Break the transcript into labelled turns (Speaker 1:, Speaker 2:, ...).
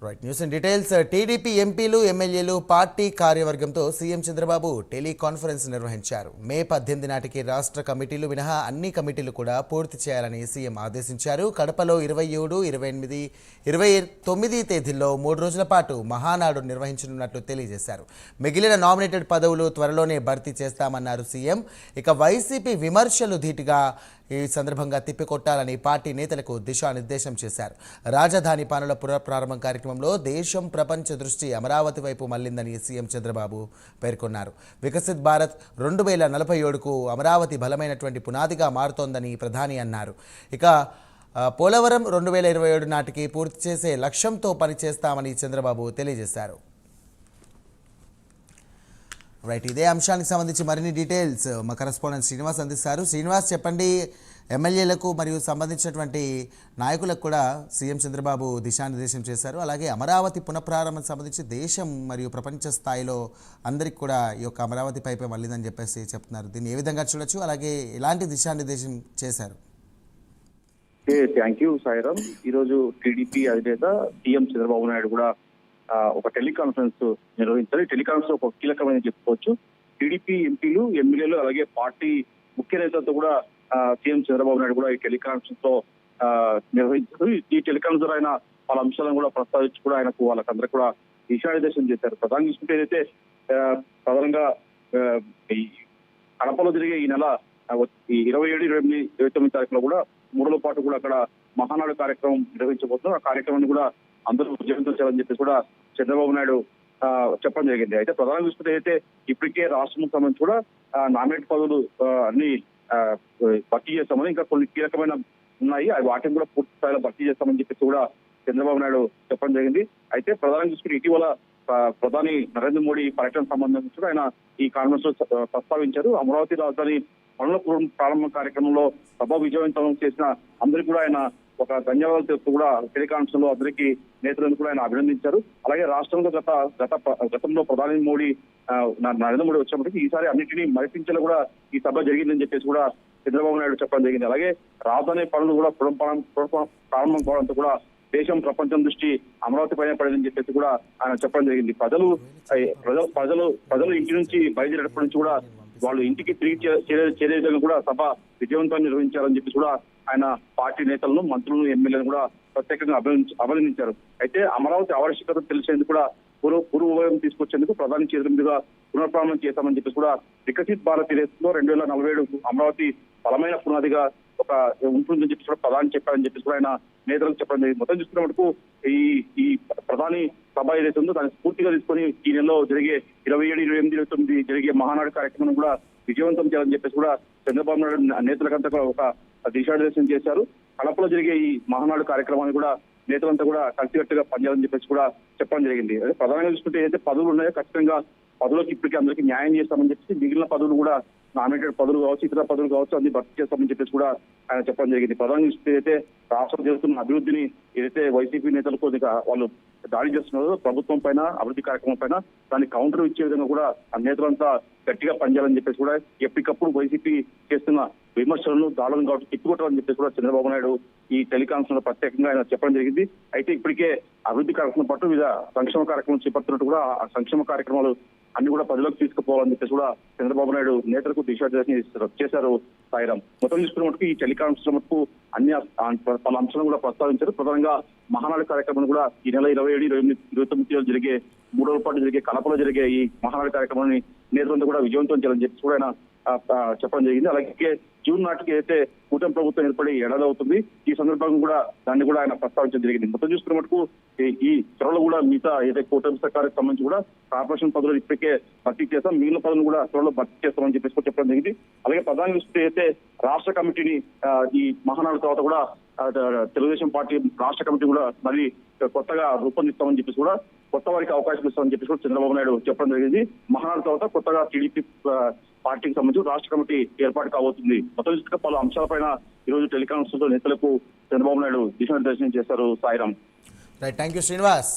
Speaker 1: Right news in details. TDP ఎంపీలు ఎమ్మెల్యేలు party కార్యవర్గంతో CM Chandrababu teleconference నిర్వహించారు. మే 18 నాటికి రాష్ట్ర కమిటీలు మినహా అన్ని కమిటీలు కూడా పూర్తి చేయాలని సీఎం ఆదేశించారు. కడపలో 27, 28, 29 తేదీల్లో 3 రోజుల పాటు మహానాడు నిర్వహించనున్నట్లు తెలియజేశారు. మిగిలిన నామినేటెడ్ పదవులు త్వరలోనే భర్తీ చేస్తామన్నారు సీఎం. ఇక వైసీపీ విమర్శలు ధీటుగా ఈ సందర్భంగా తిప్పికొట్టాలని పార్టీ నేతలకు దిశానిర్దేశం చేశారు. రాజధాని పనుల పునఃప్రారంభం కార్యక్రమంలో దేశం ప్రపంచ దృష్టి అమరావతి వైపు మళ్లిందని సీఎం చంద్రబాబు పేర్కొన్నారు. వికసిత్ భారత్ 2047కు అమరావతి బలమైనటువంటి పునాదిగా మారుతోందని ప్రధాని అన్నారు. ఇక పోలవరం 2027 నాటికి పూర్తి చేసే లక్ష్యంతో పనిచేస్తామని చంద్రబాబు తెలియజేశారు. రైట్, ఇదే అంశానికి సంబంధించి మరిన్ని డీటెయిల్స్ మా కరెస్పాండెంట్ శ్రీనివాస్ అందిస్తారు. శ్రీనివాస్, చెప్పండి, ఎమ్మెల్యేలకు మరియు సంబంధించినటువంటి నాయకులకు కూడా సీఎం చంద్రబాబు దిశానిర్దేశం చేశారు. అలాగే అమరావతి పునఃప్రారంభం సంబంధించి దేశం మరియు ప్రపంచ స్థాయిలో అందరికి కూడా ఈ యొక్క అమరావతి పైపే మళ్ళీదని చెప్పేసి చెప్తున్నారు. దీన్ని ఏ విధంగా చూడొచ్చు, అలాగే ఎలాంటి దిశానిర్దేశం చేశారు?
Speaker 2: Thank you Sairam. ఈరోజు టీడీపీ అధినేత సీఎం చంద్రబాబు నాయుడు కూడా ఒక టెలికాన్ఫరెన్స్ నిర్వహించారు. టెలికాన్ఫరెన్స్ ఒక కీలకమైన చెప్పుకోవచ్చు. టీడీపీ ఎంపీలు ఎమ్మెల్యేలు అలాగే పార్టీ ముఖ్య నేతలతో కూడా సీఎం చంద్రబాబు నాయుడు కూడా ఈ టెలికాన్ఫరెన్స్ లో నిర్వహించారు. ఈ టెలికాన్ఫరెన్స్ ద్వారా ఆయన వాళ్ళ అంశాలను కూడా ప్రస్తావించి కూడా ఆయనకు వాళ్ళకందరూ కూడా దిశానిర్దేశం చేశారు. ప్రధానంగా చూసుకుంటే ఏదైతే ప్రధానంగా కడపలో జరిగే ఈ నెల 27, 28, 29 తారీఖులో కూడా 3 రోజుల పాటు కూడా అక్కడ మహానాడు కార్యక్రమం నిర్వహించబోతున్నారు. ఆ కార్యక్రమాన్ని కూడా అందరూ విజయవంతం చేయాలని చెప్పి కూడా చంద్రబాబు నాయుడు చెప్పడం జరిగింది. అయితే ప్రధానంగా చూసుకుంటే అయితే ఇప్పటికే రాష్ట్రం సంబంధించి కూడా నామినేట్ పదవులు అన్ని భర్తీ చేస్తామని, ఇంకా కొన్ని కీలకమైన ఉన్నాయి, వాటిని కూడా పూర్తి స్థాయిలో భర్తీ చేస్తామని చెప్పేసి కూడా చంద్రబాబు నాయుడు చెప్పడం జరిగింది. అయితే ప్రధానంగా చూసుకుంటే ఇటీవల ప్రధాని నరేంద్ర మోడీ పర్యటన సంబంధించి కూడా ఆయన ఈ కాన్ఫరెన్స్ లో ప్రస్తావించారు. అమరావతి రాజధాని పనుల ప్రారంభ కార్యక్రమంలో సభ విజయవంతం చేసిన అందరికీ కూడా ఆయన ఒక ధన్యవాదాలు తెలుపుతూ కూడా టెలికాన్ఫరెన్స్ లో అందరికీ నేతలను కూడా ఆయన అభినందించారు. అలాగే రాష్ట్రంలో గతంలో ప్రధాని నరేంద్ర మోడీ వచ్చినప్పటికీ ఈసారి అన్నింటినీ మరిపించేలా కూడా ఈ సభ జరిగిందని చెప్పేసి కూడా చంద్రబాబు నాయుడు చెప్పడం జరిగింది. అలాగే రాజధాని పనులు కూడా ప్రారంభం కావడంతో కూడా దేశం ప్రపంచం దృష్టి అమరావతి పైన పడిందని చెప్పేసి కూడా ఆయన చెప్పడం జరిగింది. ప్రజలు ఇంటి నుంచి బయలుదేరేటప్పటి నుంచి కూడా వాళ్ళు ఇంటికి తిరిగి చేరే విధంగా కూడా సభ విజయవంతంగా నిర్వహించారని చెప్పి కూడా ఆయన పార్టీ నేతలను, మంత్రులను, ఎమ్మెల్యేలను కూడా ప్రత్యేకంగా అభినందించారు. అయితే అమరావతి ఆవశ్యకత తెలిసేందుకు కూడా పూర్వవయం తీసుకొచ్చేందుకు ప్రధాని చేతుల మీదుగా పునఃప్రారంభం చేస్తామని చెప్పి కూడా వికసిత్ భారత్ 2047 అమరావతి బలమైన పునాదిగా ఒక ఉంటుందని చెప్పి కూడా ప్రధాని చెప్పారని చెప్పి కూడా ఆయన నేతలకు చెప్పడం జరిగింది. మొత్తం చూసుకున్న మటుకు ఈ ప్రధాని సభ ఏదైతే ఉందో దాన్ని స్ఫూర్తిగా తీసుకొని ఈ నెలలో జరిగే 27, 28, 29 జరిగే మహానాడు కార్యక్రమం కూడా విజయవంతం చేయాలని చెప్పేసి కూడా చంద్రబాబు నాయుడు నేతలకంతా కూడా ఒక దిశానిర్దేశం చేశారు. కడపలో జరిగే ఈ మహానాడు కార్యక్రమాన్ని కూడా నేతలంతా కూడా కలిసికట్టుగా పనిచేయాలని చెప్పేసి కూడా చెప్పడం జరిగింది. అదే ప్రధానంగా చూసుకుంటే ఏదైతే పదవులు ఉన్నాయో ఖచ్చితంగా పదవులకు ఇప్పటికీ అందరికీ న్యాయం చేస్తామని చెప్పేసి మిగిలిన పదవులు కూడా నామినేటెడ్ పదవులు కావచ్చు, ఇతర పదవులు కావచ్చు, అన్ని భర్తీ చేస్తామని చెప్పేసి కూడా ఆయన చెప్పడం జరిగింది. ప్రధానంగా చూస్తే ఏదైతే రాష్ట్రం జరుగుతున్న అభివృద్ధిని ఏదైతే వైసీపీ నేతలకు వాళ్ళు దాడి చేస్తున్నారో ప్రభుత్వం పైన, అభివృద్ధి కార్యక్రమం పైన దాన్ని కౌంటర్ ఇచ్చే విధంగా కూడా ఆ నేతలంతా గట్టిగా పనిచేయాలని చెప్పేసి కూడా ఎప్పటికప్పుడు వైసీపీ చేస్తున్న విమర్శలను, దాడులను కాబట్టి తిప్పుకొట్టాలని చెప్పేసి కూడా చంద్రబాబు నాయుడు ఈ టెలికాన్ఫరెన్స్ లో ప్రత్యేకంగా ఆయన చెప్పడం జరిగింది. అయితే ఇప్పటికే అభివృద్ధి కార్యక్రమం పట్టు వివిధ సంక్షేమ కార్యక్రమం చేపడుతున్నట్టు కూడా ఆ సంక్షేమ కార్యక్రమాలు అన్ని కూడా ప్రజలకు తీసుకుపోవాలని చెప్పేసి కూడా చంద్రబాబు నాయుడు నేతలకు దిశానిర్దేశం చేశారు. సాయిరామ్, మొత్తం చూసుకున్న మటుకు ఈ టెలికాన్ఫరెన్స్ మటుకు అన్ని పలు అంశాలను కూడా ప్రస్తావించారు. ప్రధానంగా మహానాడు కార్యక్రమం కూడా ఈ నెల 27, 28, 29 జరిగే 3 రోజుల పాటు జరిగే కడపలో జరిగే ఈ మహానాడు కార్యక్రమాన్ని నేతలంతా కూడా విజయవంతం చేయాలని చెప్పి కూడా ఆయన చెప్పడం జరిగింది. అలాగే జూన్ నాటికి అయితే కూటమి ప్రభుత్వం ఏర్పడి ఏడాది అవుతుంది. ఈ సందర్భంగా కూడా దాన్ని కూడా ఆయన ప్రస్తావించడం జరిగింది. మొత్తం చూసుకున్న మటుకు ఈ త్వరలో కూడా మిగతా ఏదైతే కూటమి సర్కారుకు సంబంధించి కూడా కార్పొరేషన్ పదవులు ఇప్పటికే భర్తీ చేస్తాం, మిగిలిన పదవులు కూడా త్వరలో భర్తీ చేస్తామని చెప్పేసి చెప్పడం జరిగింది. అలాగే ప్రధాని చూస్తే అయితే రాష్ట్ర కమిటీని ఈ మహానాడు తర్వాత కూడా తెలుగుదేశం పార్టీ రాష్ట్ర కమిటీ కూడా మళ్ళీ కొత్తగా రూపొందిస్తామని చెప్పేసి కూడా కొత్త వారికి అవకాశం ఇస్తామని చెప్పేసి కూడా చంద్రబాబు నాయుడు చెప్పడం జరిగింది. మహానాడు తర్వాత కొత్తగా టీడీపీ పార్టీకి సంబంధించి రాష్ట్ర కమిటీ ఏర్పాటు కాబోతుంది. మొత్తం పలు అంశాలపైన ఈ రోజు టెలికాన్ఫరెన్స్ లో నేతలకు చంద్రబాబు నాయుడు దిశానిర్దేశం చేశారు. Sairam.
Speaker 1: Right, thank you Srinivas.